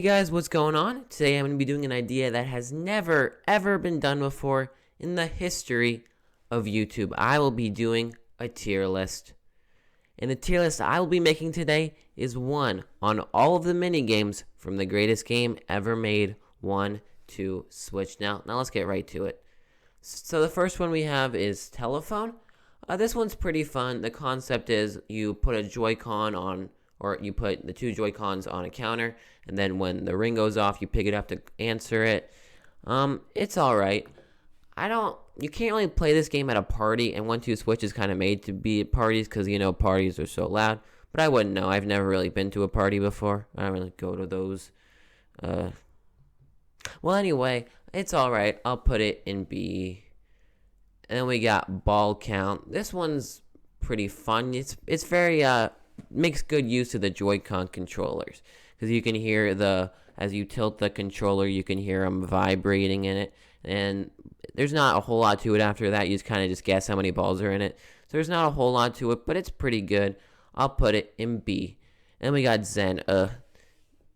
Hey guys, what's going on? Today I'm going to be doing an idea that has never ever been done before in the history of YouTube. I will be doing a tier list. And the tier list I will be making today is one on all of the mini games from the greatest game ever made, one to Switch. Now let's get right to it. So the first one we have is Telephone. This one's pretty fun. The concept is you put a Joy-Con on, or you put the two Joy-Cons on a counter, and then when the ring goes off, you pick it up to answer it. It's alright. You can't really play this game at a party, and 1-2 Switch is kind of made to be at parties because, parties are so loud. But I wouldn't know. I've never really been to a party before. I don't really go to those. Well, anyway, it's alright. I'll put it in B. And then we got Ball Count. This one's pretty fun. It's very makes good use of the Joy-Con controllers because you can hear as you tilt the controller, you can hear them vibrating in it. And there's not a whole lot to it after that. You just kind of just guess how many balls are in it. So there's not a whole lot to it, but it's pretty good. I'll put it in B. And then we got Zen.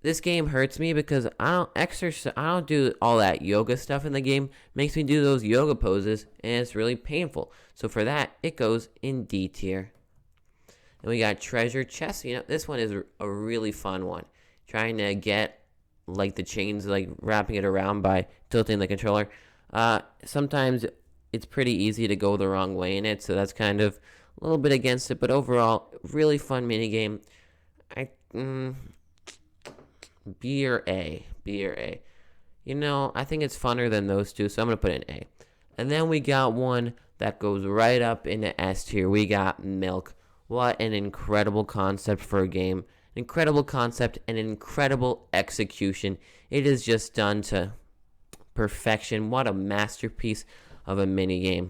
This game hurts me because I don't exercise. I don't do all that yoga stuff in the game. It makes me do those yoga poses, and it's really painful. So for that, it goes in D tier. And we got Treasure Chest. This one is a really fun one. Trying to get the chains, wrapping it around by tilting the controller. Sometimes it's pretty easy to go the wrong way in it, so that's kind of a little bit against it. But overall, really fun minigame. B or A. B or A. I think it's funner than those two, so I'm going to put it in A. And then we got one that goes right up into S tier. We got Milk. What an incredible concept for a game. An incredible concept and an incredible execution. It is just done to perfection. What a masterpiece of a minigame.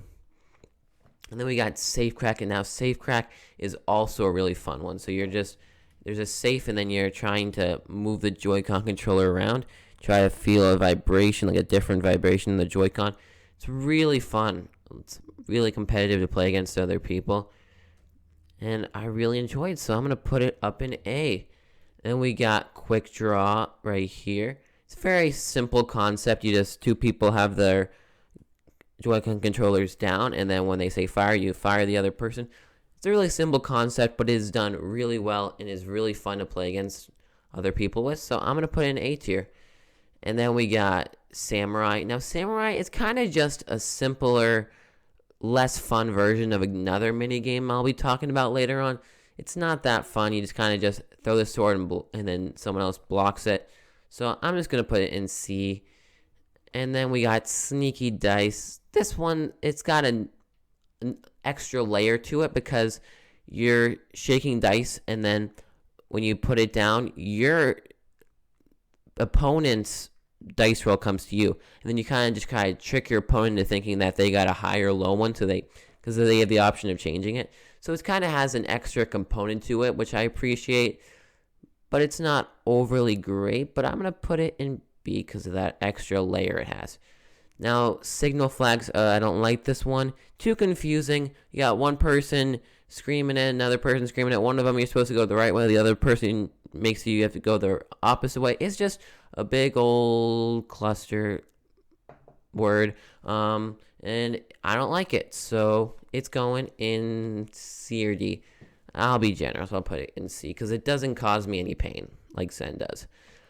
And then we got Safe Crack. And now Safe Crack is also a really fun one. So there's a safe, and then you're trying to move the Joy-Con controller around. Try to feel a vibration, a different vibration in the Joy-Con. It's really fun. It's really competitive to play against other people. And I really enjoyed it, so I'm going to put it up in A. Then we got Quick Draw right here. It's a very simple concept. Two people have their Joy-Con controllers down, and then when they say fire, you fire the other person. It's a really simple concept, but it is done really well and is really fun to play against other people with. So I'm going to put it in A tier. And then we got Samurai. Now, Samurai is kind of just a simpler, less fun version of another minigame I'll be talking about later on. It's not that fun. You just kind of just throw the sword and then someone else blocks it. So I'm just going to put it in C. And then we got Sneaky Dice. This one, it's got an extra layer to it because you're shaking dice, and then when you put it down, your opponent's dice roll comes to you, and then you kind of trick your opponent into thinking that they got a high or low one, because they have the option of changing it. So it kind of has an extra component to it, which I appreciate, but it's not overly great. But I'm gonna put it in B because of that extra layer it has. Now, Signal Flags, I don't like this one. Too confusing. You got one person screaming at another person screaming at one of them. You're supposed to go the right way. The other person makes you have to go the opposite way. It's just a big old cluster word. And I don't like it. So it's going in C or D. I'll be generous. I'll put it in C because it doesn't cause me any pain like Zen does.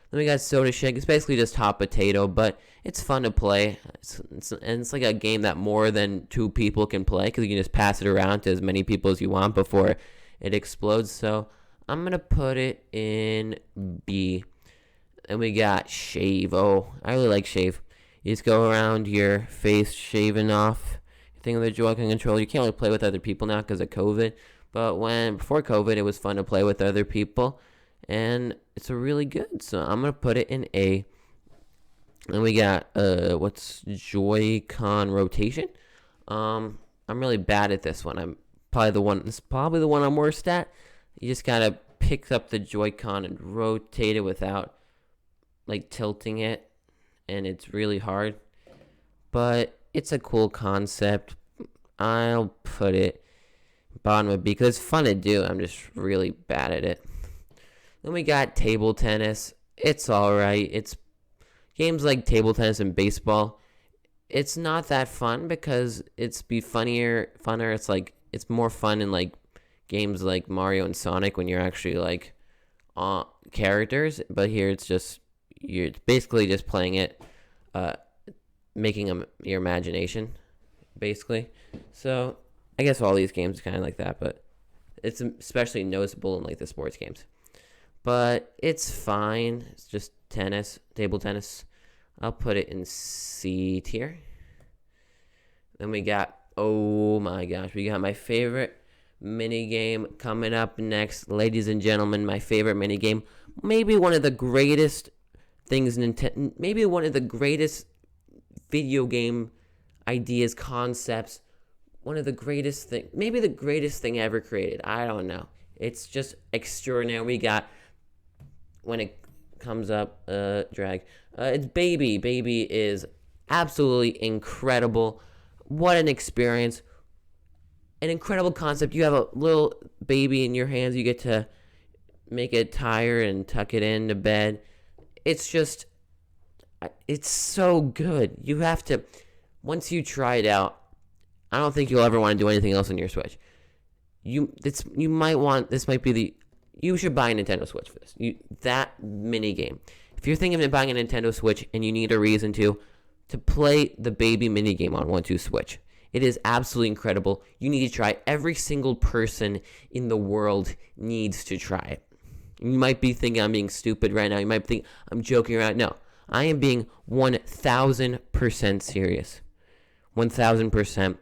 Then we got Soda Shake. It's basically just hot potato, but it's fun to play. It's like a game that more than two people can play because you can just pass it around to as many people as you want before it explodes. So I'm going to put it in B. And we got Shave. Oh, I really like Shave. You just go around your face shaving off your thing with the Joy-Con controller. You can't really play with other people now because of COVID. But before COVID, it was fun to play with other people. And it's a really good, so I'm gonna put it in A. And we got what's Joy-Con rotation? I'm really bad at this one. This is probably the one I'm worst at. You just gotta pick up the Joy-Con and rotate it without tilting it, and it's really hard. But it's a cool concept. I'll put it bottom of B because it's fun to do. I'm just really bad at it. Then we got table tennis. It's alright. It's games like table tennis and baseball. It's not that fun because it's funner. It's like it's more fun in like games like Mario and Sonic when you're actually like characters. But here it's just you're basically just playing it, uh, making your imagination, basically. So I guess all these games are kind of like that, but it's especially noticeable in like the sports games. But it's fine. It's just tennis, table tennis. I'll put it in C tier. Then we got, oh my gosh, we got my favorite mini game coming up next. Ladies and gentlemen, my favorite mini game. Maybe one of the greatest things Nintendo, maybe one of the greatest video game ideas, concepts, one of the greatest thing, maybe the greatest thing ever created. I don't know. It's just extraordinary. We got, when it comes up, it's Baby. Baby is absolutely incredible. What an experience. An incredible concept. You have a little baby in your hands. You get to make it tired and tuck it into bed. It's just, it's so good. You have to, once you try it out, I don't think you'll ever want to do anything else on your Switch. You should buy a Nintendo Switch for this. That mini game. If you're thinking of buying a Nintendo Switch and you need a reason to play the Baby mini game on 1-2 Switch, it is absolutely incredible. You need to try it. Every single person in the world needs to try it. You might be thinking I'm being stupid right now. You might think I'm joking around. No, I am being 1,000% serious. 1,000%.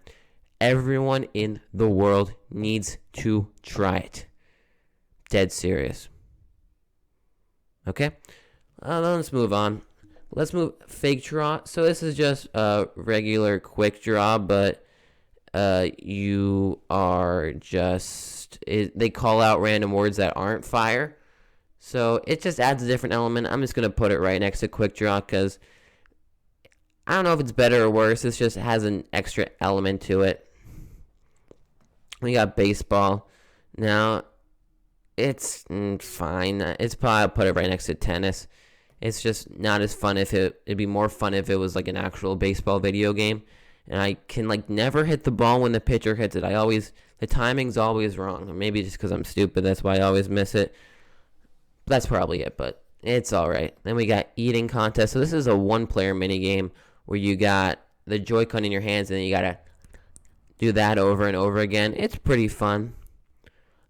Everyone in the world needs to try it. Dead serious. Okay? Let's move on. Let's move fake draw. So this is just a regular quick draw, but you are just, they call out random words that aren't fire. So it just adds a different element. I'm just going to put it right next to quick draw because I don't know if it's better or worse. This just has an extra element to it. We got baseball. Now, it's fine. It's probably, I'll put it right next to tennis. It's just not as fun it'd be more fun if it was like an actual baseball video game. And I can like never hit the ball when the pitcher hits it. The timing's always wrong. Or maybe just because I'm stupid, that's why I always miss it. That's probably it, but it's alright. Then we got eating contest. So this is a one-player mini game where you got the Joy-Con in your hands and then you gotta do that over and over again. It's pretty fun.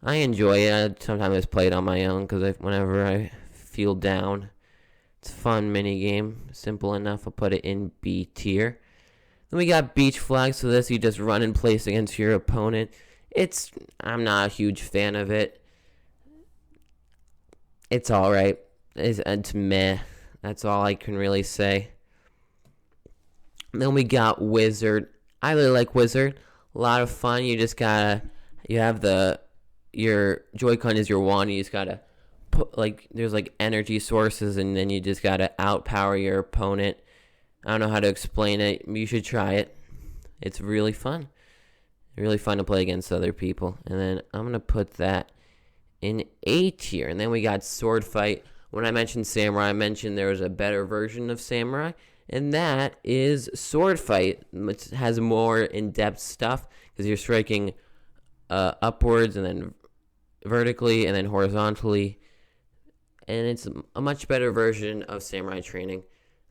I enjoy it. I sometimes play it on my own because whenever I feel down. It's a fun mini game. Simple enough. I'll put it in B tier. Then we got beach flags. So this you just run in place against your opponent. I'm not a huge fan of it. It's alright. It's meh. That's all I can really say. Then we got Wizard. I really like Wizard. A lot of fun. You have your Joy-Con is your wand. You just gotta put, there's energy sources, and then you just gotta outpower your opponent. I don't know how to explain it. You should try it. It's really fun. Really fun to play against other people. And then I'm gonna put that in A tier. And then we got Sword Fight. When I mentioned Samurai, I mentioned there was a better version of Samurai, and that is Sword Fight, which has more in-depth stuff because you're striking upwards and then vertically and then horizontally, and it's a much better version of Samurai Training.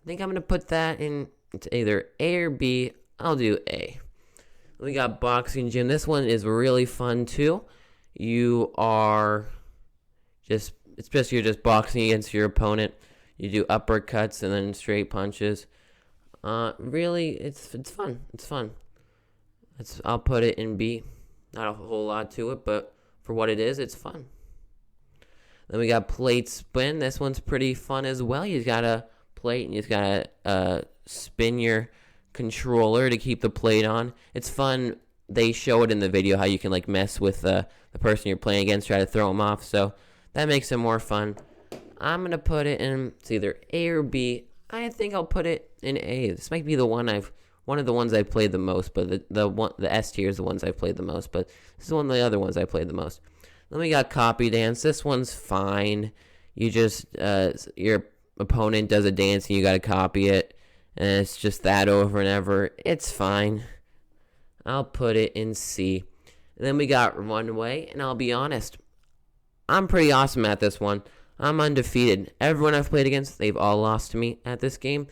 I think I'm going to put that in, it's either A or B. I'll do A. We got Boxing Gym. This one is really fun too. You're just boxing against your opponent. You do uppercuts and then straight punches. Really, it's fun. It's fun. I'll put it in B. Not a whole lot to it, but for what it is, it's fun. Then we got Plate Spin. This one's pretty fun as well. You got a plate and you just gotta spin your controller to keep the plate on. It's fun. They show it in the video how you can mess with the person you're playing against, try to throw them off. So that makes it more fun. I'm gonna put it in. It's either A or B. I think I'll put it in A. This might be one of the ones I've played the most, but the S tier is the ones I've played the most. But this is one of the other ones I played the most. Then we got Copy Dance. This one's fine. You just your opponent does a dance and you gotta copy it, and it's just that over and over. It's fine. I'll put it in C. And then we got Runway, and I'll be honest, I'm pretty awesome at this one. I'm undefeated. Everyone I've played against, they've all lost to me at this game,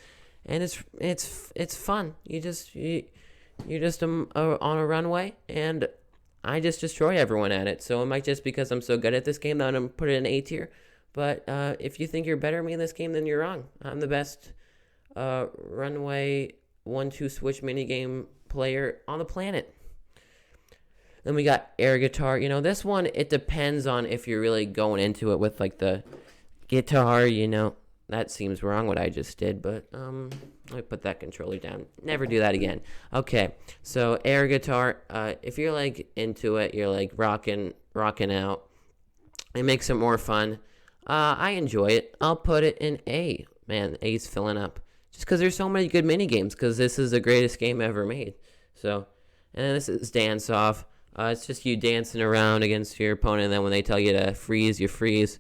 and it's fun. You're just on a runway, and I just destroy everyone at it. So it might just because I'm so good at this game that I'm gonna put it in A tier. But if you think you're better than me in this game, then you're wrong. I'm the best runway 1-2 switch minigame player on the planet. Then we got air guitar. You know, this one, it depends on if you're really going into it with like the guitar, you know. That seems wrong what I just did, but let me put that controller down. Never do that again. Okay, so air guitar, if you're like into it, you're like rocking out. It makes it more fun. I enjoy it. I'll put it in A. Man, A's filling up. Just because there's so many good mini games, because this is the greatest game ever made. So, and this is Dance Off. It's just you dancing around against your opponent, and then when they tell you to freeze, you freeze.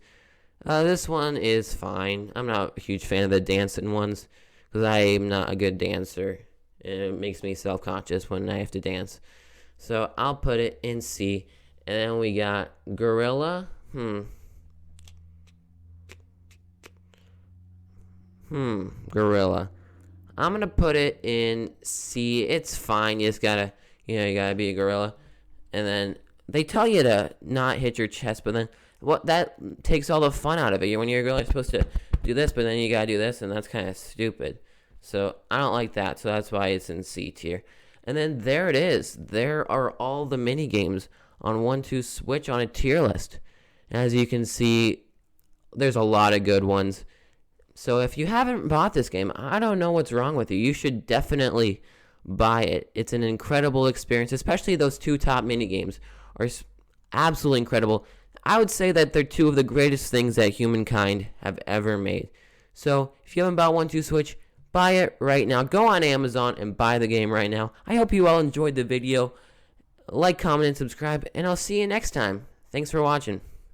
This one is fine. I'm not a huge fan of the dancing ones, because I am not a good dancer. It makes me self-conscious when I have to dance. So, I'll put it in C. And then we got Gorilla. Gorilla. I'm gonna put it in C. It's fine. You just gotta, you gotta be a gorilla. And then they tell you to not hit your chest, but then that takes all the fun out of it. When you're a gorilla, you're supposed to do this, but then you gotta do this, and that's kind of stupid. So I don't like that. So that's why it's in C tier. And then there it is. There are all the mini games on 1-2 Switch on a tier list. As you can see, there's a lot of good ones. So if you haven't bought this game, I don't know what's wrong with you. You should definitely buy it. It's an incredible experience, especially those two top mini games are absolutely incredible. I would say that they're two of the greatest things that humankind have ever made. So if you haven't bought 1-2 Switch, buy it right now. Go on Amazon and buy the game right now. I hope you all enjoyed the video. Like, comment, and subscribe, and I'll see you next time. Thanks for watching.